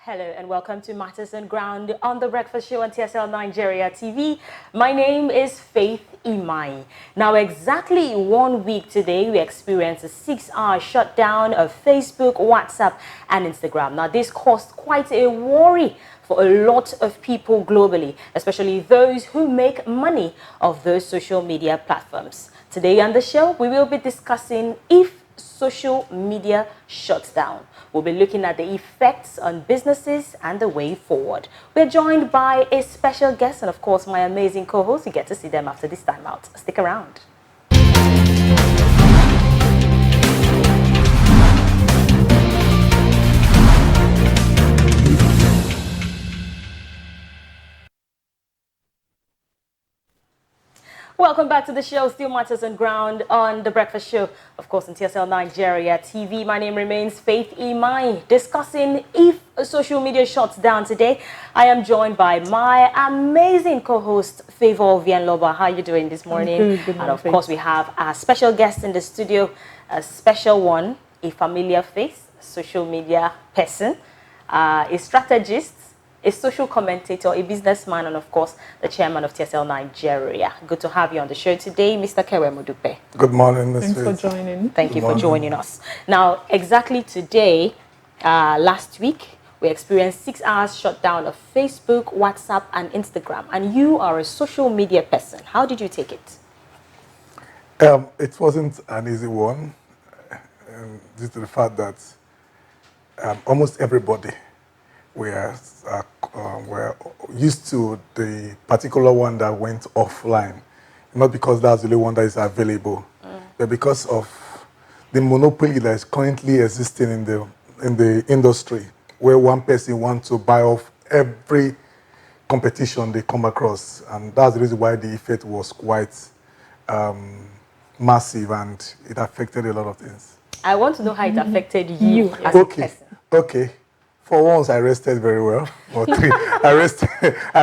Hello and welcome to Matters on Ground on the Breakfast Show on TSL Nigeria TV. My name is Faith Imai. Now, exactly 1 week today, we experienced a 6-hour shutdown of Facebook, WhatsApp, and Instagram. Now, this caused quite a worry for a lot of people globally, especially those who make money of those social media platforms. Today on the show, we will be discussing if social media shuts down. We'll be looking at the effects on businesses and the way forward. We're joined by a special guest and, of course, my amazing co-host. You get to see them after this time out. Stick around. Welcome back to the show, Still Matters on Ground on the Breakfast Show, of course, on TSL Nigeria TV. My name remains Faith Imai. Discussing if social media shuts down today, I am joined by my amazing co-host, Favor Ovianloba. How are you doing this morning? Good morning, and of course, we have our special guest in the studio, a special one, a familiar face, social media person, a strategist, a social commentator, a businessman, and of course, the chairman of TSL Nigeria. Good to have you on the show today, Mr. Kewe Modupe. Good morning, Ms. Thanks for joining. Thank you for joining us. Now, exactly today, last week, we experienced 6 hours shutdown of Facebook, WhatsApp, and Instagram. And you are a social media person. How did you take it? It wasn't an easy one, due to the fact that almost everybody were used to the particular one that went offline, not because that's the only one that is available, but because of the monopoly that is currently existing in the industry, where one person wants to buy off every competition they come across, and that's the reason why the effect was quite massive, and it affected a lot of things. I want to know how it affected you as a person. Okay. For once, I rested very well. I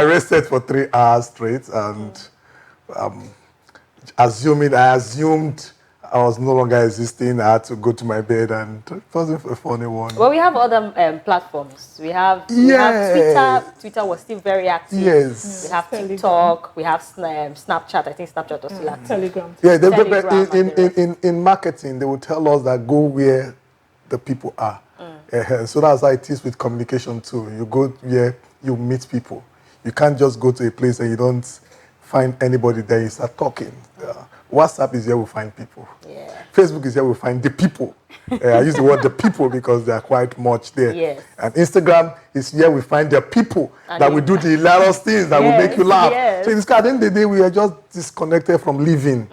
rested for 3 hours straight, and I assumed I was no longer existing. I had to go to my bed, and it wasn't a funny one. Well, we have other platforms. We have Twitter. Twitter was still very active. Yes. We have TikTok. We have Snapchat. I think Snapchat was still active. Telegram. Yeah, Telegram in marketing, they will tell us that go where the people are. So that's how it is with communication too. You go where you meet people. You can't just go to a place and you don't find anybody there. You start talking. WhatsApp is where we find people. Yeah. Facebook is where we find the people. I use the word the people because they are quite much there. Yes. And Instagram is where we find the people that will do the hilarious things that will make you laugh. Yes. So in this case, at the end of the day, we are just disconnected from living.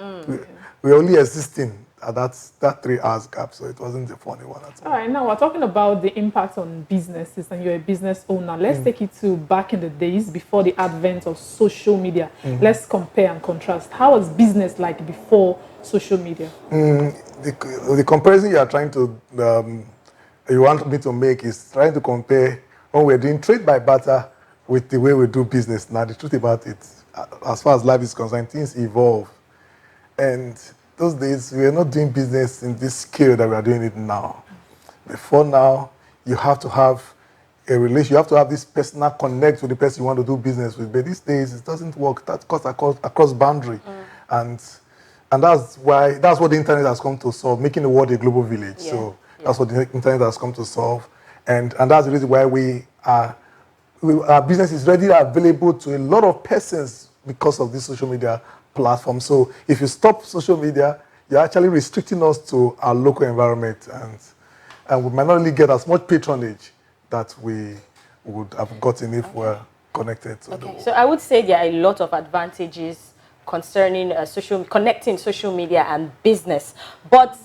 We're only existing. That's that 3 hours gap, so it wasn't a funny one at all. All right, now we're talking about the impact on businesses, and you're a business owner. Let's take it to back in the days before the advent of social media. Let's compare and contrast. How was business like before social media? The comparison you are trying to, you want me to make is trying to compare when we're doing trade by barter with the way we do business. Now, the truth about it, as far as life is concerned, things evolve. And those days, we are not doing business in this scale that we are doing it now. Before now, you have to have a relation. You have to have this personal connect with the person you want to do business with. But these days, it doesn't work. That cuts across boundary, and that's what the internet has come to solve, making the world a global village. Yeah. So that's what the internet has come to solve, and that's the reason why our business is readily available to a lot of persons because of this social media platform. So if you stop social media, you're actually restricting us to our local environment, and we might not really get as much patronage that we would have gotten if we're connected to the world. So I would say there are a lot of advantages concerning connecting social media and business, but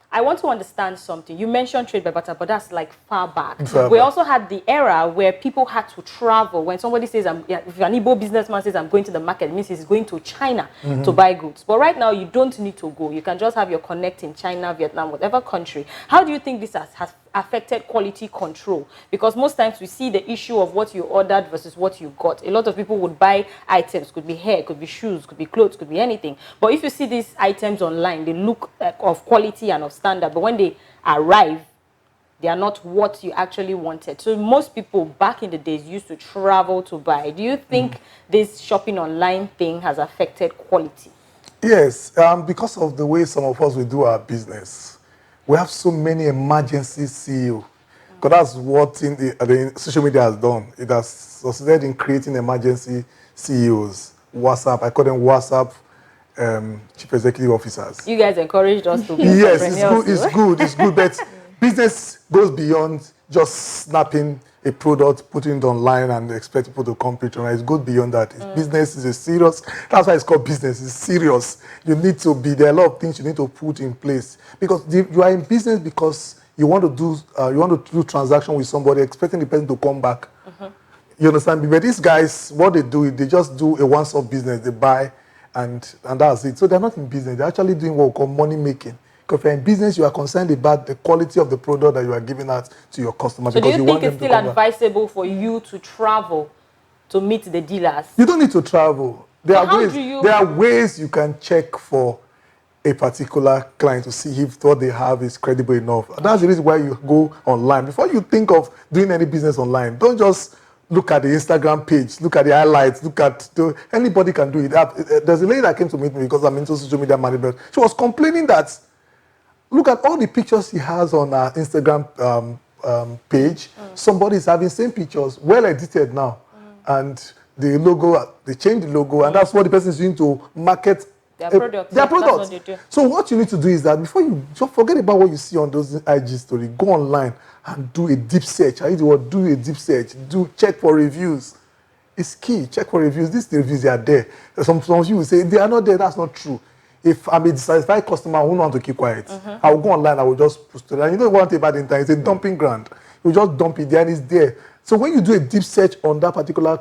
I want to understand something. You mentioned trade by barter, but that's like far back. We also had the era where people had to travel. When somebody says, if an Igbo businessman says, I'm going to the market, it means he's going to China to buy goods. But right now, you don't need to go. You can just have your connect in China, Vietnam, whatever country. How do you think this has affected quality control? Because most times we see the issue of what you ordered versus what you got. A lot of people would buy items, could be hair, could be shoes, could be clothes, could be anything. But if you see these items online, they look of quality and of standard. But when they arrive, they are not what you actually wanted. So most people back in the days used to travel to buy. Do you think this shopping online thing has affected quality? Yes, because of the way some of us will do our business, we have so many emergency CEO. Because that's what the social media has done. It has succeeded in creating emergency CEOs. WhatsApp, I call them WhatsApp chief executive officers. You guys encouraged us to be Yes, entrepreneurs. it's good, but business goes beyond just snapping a product, putting it online and expect people to compete on it. It goes beyond that. Business is a serious, that's why it's called business. It's serious. You need to be, there are a lot of things you need to put in place. Because you are in business because you want to do transaction with somebody, expecting the person to come back. You understand me? But these guys, what they do is they just do a once-off business. They buy and that's it. So they're not in business. They're actually doing what we call money making. Because if you're in business, you are concerned about the quality of the product that you are giving out to your customer. So do because you want think it's them to still advisable for you to travel to meet the dealers? You don't need to travel. There How are ways you can check for a particular client to see if what they have is credible enough. That's the reason why you go online. Before you think of doing any business online, don't just look at the Instagram page, look at the highlights, anybody can do it. There's a lady that came to meet me because I'm into social media management. She was complaining that, look at all the pictures she has on her Instagram page. Somebody is having same pictures, well edited now. And the logo, they changed the logo, and that's what the person is doing to market their products. Their That's products. what they do. So what you need to do is that before you just forget about what you see on those IG stories, go online and do a deep search. I use the word do a deep search. Check for reviews. It's key. Check for reviews. These reviews are there. Some of you will say they are not there. That's not true. If I'm a dissatisfied customer, I won't want to keep quiet. I will go online. I will just post it. And you know what about the internet? It's a dumping ground. You just dump it there and it's there. So when you do a deep search on that particular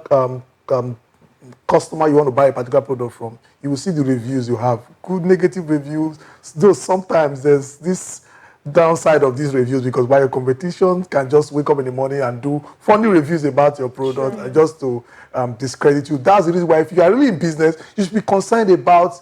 customer you want to buy a particular product from, you will see the reviews you have. Good, negative reviews. Though sometimes there's this downside of these reviews because while your competition can just wake up in the morning and do funny reviews about your product and just to discredit you. That's the reason why if you are really in business, you should be concerned about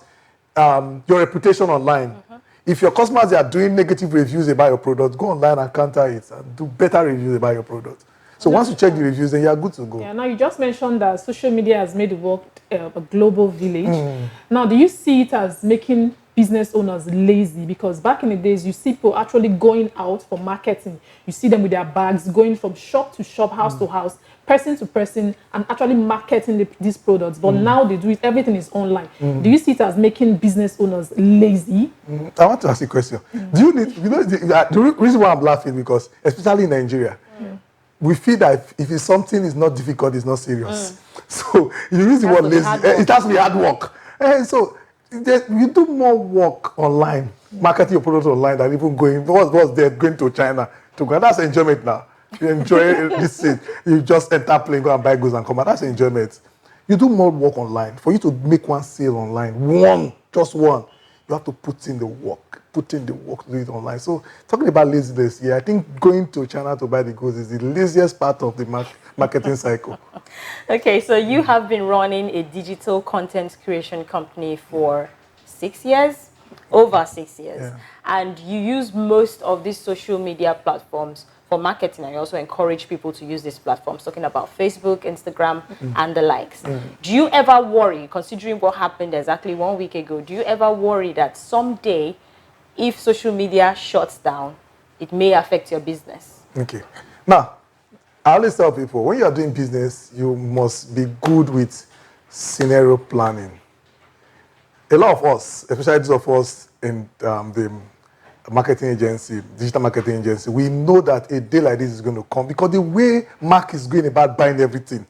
your reputation online. If your customers are doing negative reviews about your product, go online and counter it and do better reviews about your product. So once you check the reviews, then you are good to go. Yeah, now you just mentioned that social media has made the world a global village. Now, do you see it as making business owners lazy? Because back in the days, you see people actually going out for marketing. You see them with their bags, going from shop to shop, house to house, person to person, and actually marketing these products. But now they do it, everything is online. Do you see it as making business owners lazy? I want to ask you a question. Do you need, the reason why I'm laughing, because especially in Nigeria, we feel that if it's something is not difficult, it's not serious. So you use the word lazy. It has to be hard work. And so you do more work online, marketing your product online than even going. What's there going to China to go? That's enjoyment now. You enjoy this thing. You just enter plane, go and buy goods and come out. That's enjoyment. You do more work online. For you to make one sale online, just one, you have to put in the work to do it online. So talking about laziness here, I think going to China to buy the goods is the laziest part of the marketing cycle. Okay, so you have been running a digital content creation company for 6 years, over 6 years, and you use most of these social media platforms for marketing, and you also encourage people to use these platforms, talking about Facebook, Instagram, and the likes. Do you ever worry, considering what happened exactly 1 week ago, do you ever worry that someday, if social media shuts down, it may affect your business? Okay. Now, I always tell people, when you are doing business, you must be good with scenario planning. A lot of us, especially those of us in the marketing agency, digital marketing agency, we know that a day like this is going to come because the way Mark is going about buying everything.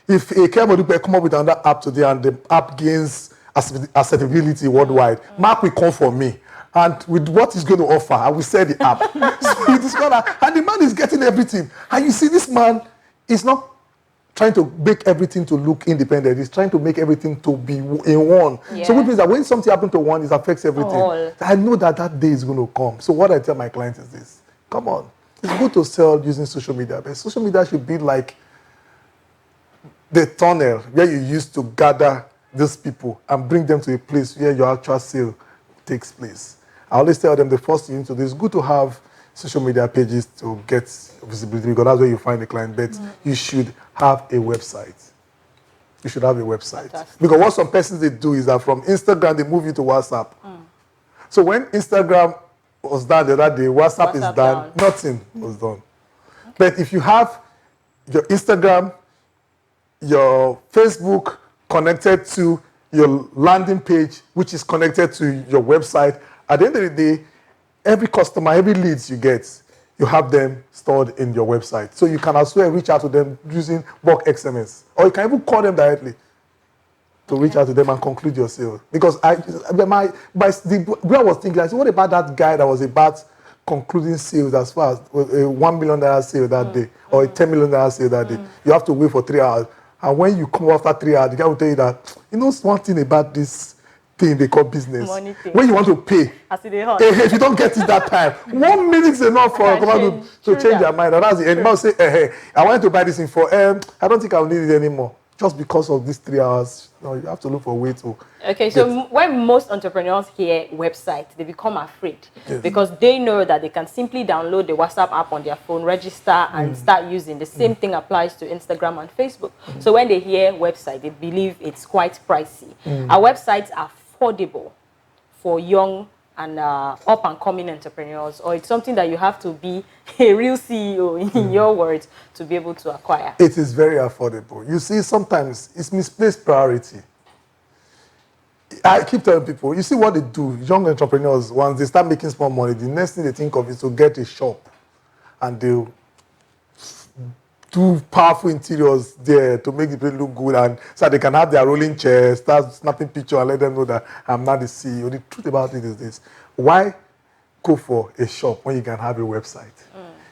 If a Kemba come up with another app today and the app gains acceptability worldwide, Mark will come for me. And with what he's going to offer, I will sell the app. So you discover, and the man is getting everything. And you see, this man is not trying to make everything to look independent. He's trying to make everything to be in one. Yeah. So which means that when something happens to one, it affects everything. I know that day is going to come. So what I tell my clients is this: come on, it's good to sell using social media, but social media should be like the tunnel where you used to gather these people and bring them to a place where your actual sale takes place. I always tell them the first thing you need to do is good to have social media pages to get visibility, because that's where you find the client. But you should have a website. You should have a website. Fantastic. Because what some persons they do is that from Instagram, they move you to WhatsApp. So when Instagram was done the other day, WhatsApp is done, nothing was done. But if you have your Instagram, your Facebook connected to your landing page, which is connected to your website, at the end of the day, every customer, every leads you get, you have them stored in your website. So you can as well reach out to them using bulk SMS. Or you can even call them directly to reach out to them and conclude your sale. Because I was thinking, I said, what about that guy that was about concluding sales as far as a $1 million sale that day or a $10 million sale that day? You have to wait for 3 hours. And when you come after 3 hours, the guy will tell you that, you know, one thing about this thing they call business. Money thing. When you want to pay, if you don't get it that time, 1 minute is enough for a customer to change their mind. And that's the end. Now say, hey, I wanted to buy this thing for, I don't think I'll need it anymore. Just because of these 3 hours, you have to look for a way to. Okay, so when most entrepreneurs hear website, they become afraid because they know that they can simply download the WhatsApp app on their phone, register, and start using. The same thing applies to Instagram and Facebook. So when they hear website, they believe it's quite pricey. Our websites are affordable for young and up-and-coming entrepreneurs, or it's something that you have to be a real CEO, in your words, to be able to acquire? It is very affordable. You see, sometimes it's misplaced priority. I keep telling people, you see what they do, young entrepreneurs, once they start making small money, the next thing they think of is to get a shop, and they'll do powerful interiors there to make the place look good, and so they can have their rolling chairs, start snapping pictures and let them know that I'm not the CEO. The truth about it is this: why go for a shop when you can have a website?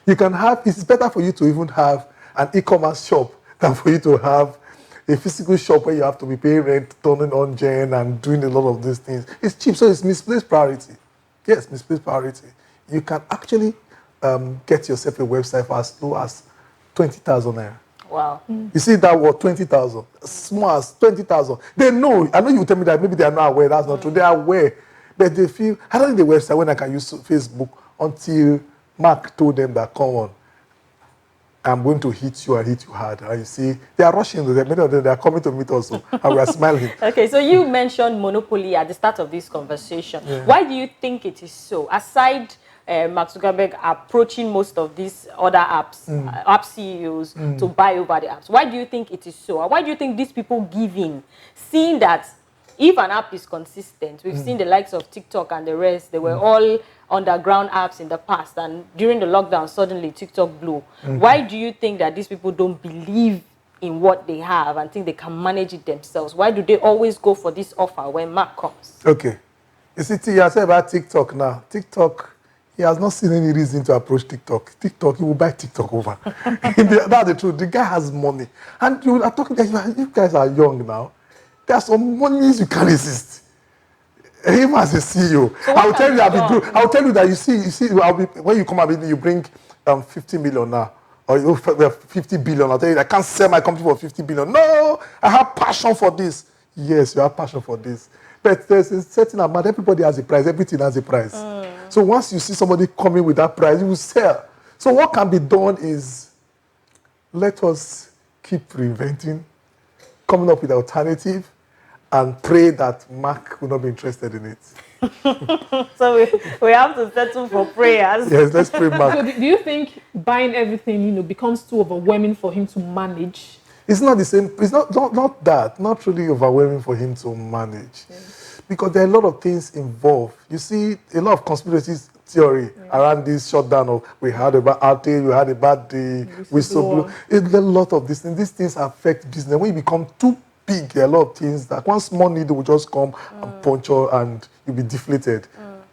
You can have, it's better for you to even have an e-commerce shop than for you to have a physical shop where you have to be paying rent, turning on gen, and doing a lot of these things. It's cheap, so it's misplaced priority. Yes, misplaced priority. You can actually get yourself a website for as low as 20,000 naira. Wow. You see that word, 20,000. Small as 20,000. They know. I know you will tell me that maybe they are not aware. That's not true. They are aware. But they feel, I don't need the website when I can use Facebook until Mark told them that, come on, I'm going to hit you and hit you hard. And you see, they are rushing. Many of them, they are coming to meet us, and we are smiling. Okay, so you mentioned monopoly at the start of this conversation. Why do you think it is so? Aside Mark Zuckerberg approaching most of these other apps, app CEOs to buy over the apps, why do you think it is so? And why do you think these people give in? Seeing that if an app is consistent, we've seen the likes of TikTok and the rest, they were all underground apps in the past, and during the lockdown, suddenly TikTok blew. Why do you think that these people don't believe in what they have and think they can manage it themselves? Why do they always go for this offer when Mark comes? Okay. You see, you said about TikTok now. TikTok, he has not seen any reason to approach TikTok. TikTok, he will buy TikTok over. That's the truth. The guy has money. And you are talking, you guys are young now. There's some monies you can't resist. Him as a CEO. So I will tell you that I will tell you that you see, when you come up, you bring 50 million now. Or 50 billion. I'll tell you, I can't sell my company for 50 billion. No, I have passion for this. Yes, you have passion for this. But there's a certain amount. Everybody has a price. Everything has a price. So once you see somebody coming with that price, you will sell. So what can be done is, let us keep reinventing, coming up with an alternative, and pray that Mark will not be interested in it. So we have to settle for prayers. Yes, let's pray, Mark. So do you think buying everything, becomes too overwhelming for him to manage? It's not the same. It's not that. Not really overwhelming for him to manage. Because there are a lot of things involved. You see, a lot of conspiracy theory around this shutdown. We heard about outage, we heard about the whistleblower. It's a lot of these things. These things affect business. When you become too big, there are a lot of things that one small needle will just come and puncture and you'll be deflated.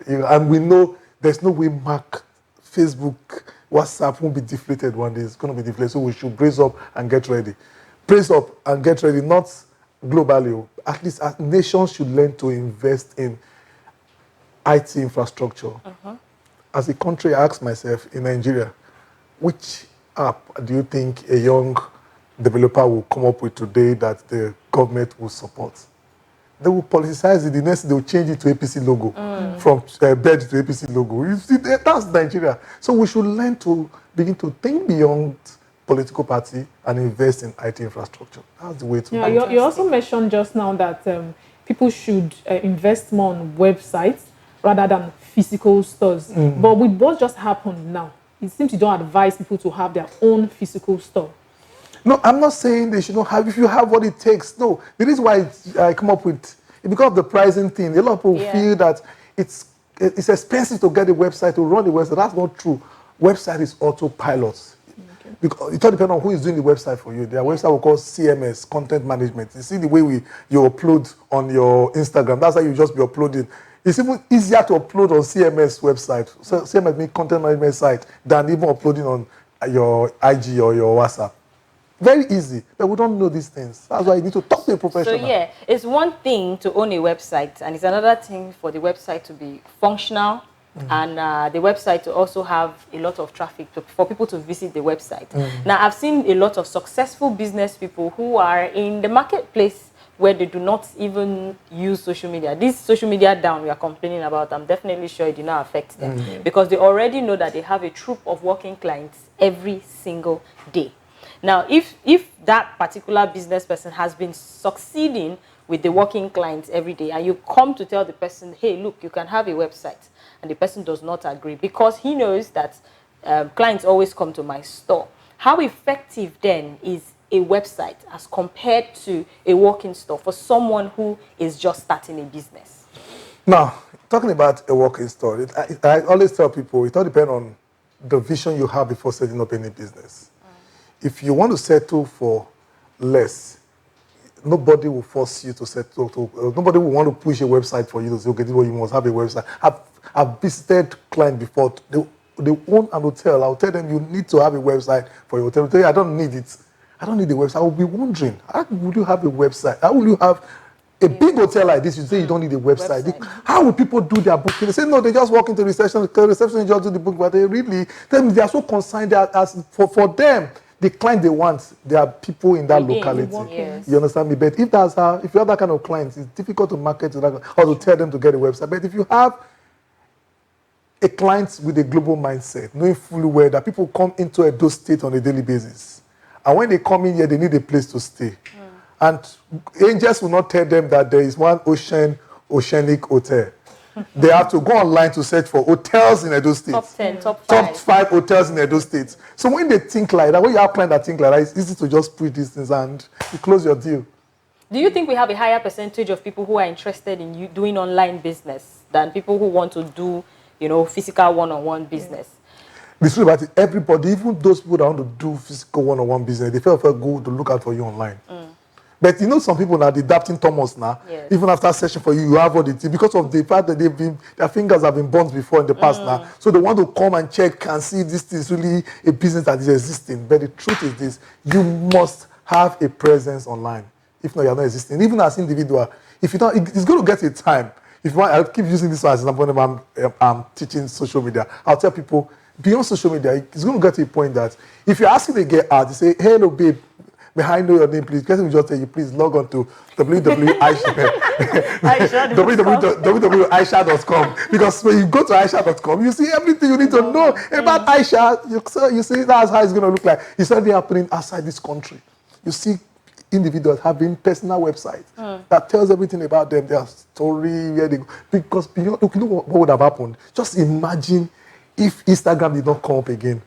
And we know there's no way Mark, Facebook, WhatsApp won't be deflated one day. It's going to be deflated. So we should brace up and get ready. Brace up and get ready, not globally. At least nations should learn to invest in IT infrastructure. As a country, I ask myself, in Nigeria, which app do you think a young developer will come up with today that the government will support? they will politicize it. The next they will change it to APC logo from bed to APC logo. You see, that's Nigeria. So we should learn to begin to think beyond political party and invest in IT infrastructure. That's the way to Yeah, go. you also mentioned just now that people should invest more on websites rather than physical stores. But with what just happened now, it seems you don't advise people to have their own physical store. No, I'm not saying they should not have, if you have what it takes. No, the reason why I come up with, because of the pricing thing, a lot of people feel that it's expensive to get a website, to run the website. That's not true. Website is autopilot. Because it all depends on who is doing the website for you. There are websites we call CMS, content management. You see the way you upload on your Instagram. That's how you just be uploading. It's even easier to upload on CMS website. So CMS means content management site than even uploading on your IG or your WhatsApp. Very easy, but we don't know these things. That's why you need to talk to a professional. So yeah, it's one thing to own a website, and it's another thing for the website to be functional, and the website to also have a lot of traffic for people to visit the website. Now, I've seen a lot of successful business people who are in the marketplace where they do not even use social media. This social media down we are complaining about, I'm definitely sure it did not affect them because they already know that they have a troop of working clients every single day. Now, if that particular business person has been succeeding with the working clients every day, and you come to tell the person, hey, look, you can have a website, and the person does not agree because he knows that clients always come to my store. How effective then is a website as compared to a walk-in store for someone who is just starting a business? Now, talking about a walk-in store, I always tell people it all depends on the vision you have before setting up any business. If you want to settle for less, nobody will force you to settle. Nobody will want to push a website for you to say, okay, this is what you must have a website. I've visited clients before. They own an hotel. I'll tell them you need to have a website for your hotel. They'll tell you, I don't need it. I don't need a website. I will be wondering, how would you have a website? How will you have a big hotel like this? You say you don't need a website. How will people do their booking? They say, no, they just walk into reception. The reception just do the book, but they are so concerned that as for them, the client they want, there are people in that locality. Yes. You understand me? But if you have that kind of clients, it's difficult to market to that or to tell them to get a website. But if you have a client with a global mindset, knowing fully well that people come into Edo State on a daily basis, and when they come in here, they need a place to stay. And angels will not tell them that there is one oceanic hotel. They have to go online to search for hotels in Edo State. Top 10, top 5. Top 5 hotels in Edo State. So when they think like that, when you have clients that think like that, it's easy to just push these things and you close your deal. Do you think we have a higher percentage of people who are interested in doing online business than people who want to do, physical one-on-one business? The truth about it, everybody, even those people that want to do physical one-on-one business, they feel go to look out for you online. But some people now, adapting Thomas now, even after session for you, you have what it is because of the fact that their fingers have been burnt before in the past now. So they want to come and check and see this is really a business that is existing. But the truth is this, you must have a presence online. If not, you're not existing. Even as individual, if you don't, it's going to get a time. If you want, I'll keep using this as an example when I'm teaching social media. I'll tell people, beyond social media, it's going to get to a point that if you're asking to get out, you say, hey, hello, babe, may I know your name, please? Person will just tell you, please log on to www.aisha.com. Because when you go to aisha.com, you see everything you need to know about Aisha. You see that's how it's going to look like. It's already happening outside this country. You see individuals having personal websites that tells everything about them, their story, where they go. Because beyond, look, what would have happened? Just imagine if Instagram did not come up again.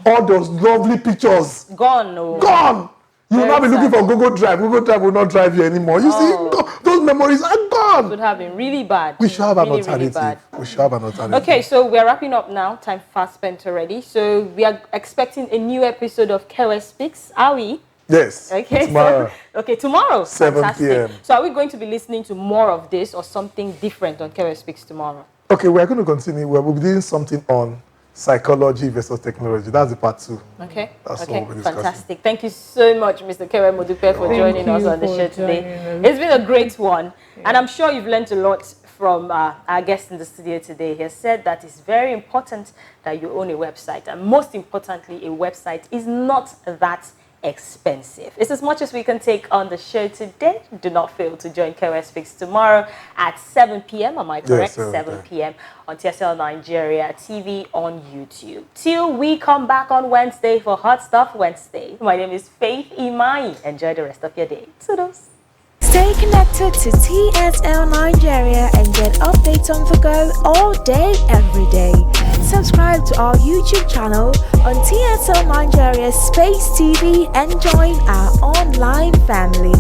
All those lovely pictures. Gone. Gone. You will not be looking for Google Drive. Google Drive will not drive you anymore. You see, those memories are gone. It would have been really bad. We should have an alternative. Really bad. We should have an alternative. Okay, so we're wrapping up now. Time fast spent already. So we are expecting a new episode of Kewe Speaks. Are we? Yes. Okay. Tomorrow. Tomorrow. 7 Fantastic. p.m. So are we going to be listening to more of this or something different on Kewe Speaks tomorrow? Okay, we're going to continue. We'll be doing something on psychology versus technology. That's the part 2. Okay. That's what we're discussing. Fantastic. Thank you so much, Mr. Kewe Modupe, for joining us on the show today. It's been a great one. Yeah. And I'm sure you've learned a lot from our guest in the studio today. He has said that it's very important that you own a website. And most importantly, a website is not that expensive. It's as much as we can take on the show today. Do not fail to join KOS Speaks tomorrow at 7 p.m. Am I correct? Yes, 7 p.m. on TSL Nigeria TV on YouTube. Till we come back on Wednesday for Hot Stuff Wednesday. My name is Faith Imai. Enjoy the rest of your day. Toodles. Stay connected to TSL Nigeria and get updates on the go all day, every day. Subscribe to our YouTube channel on TSL Nigeria Space TV and join our online family.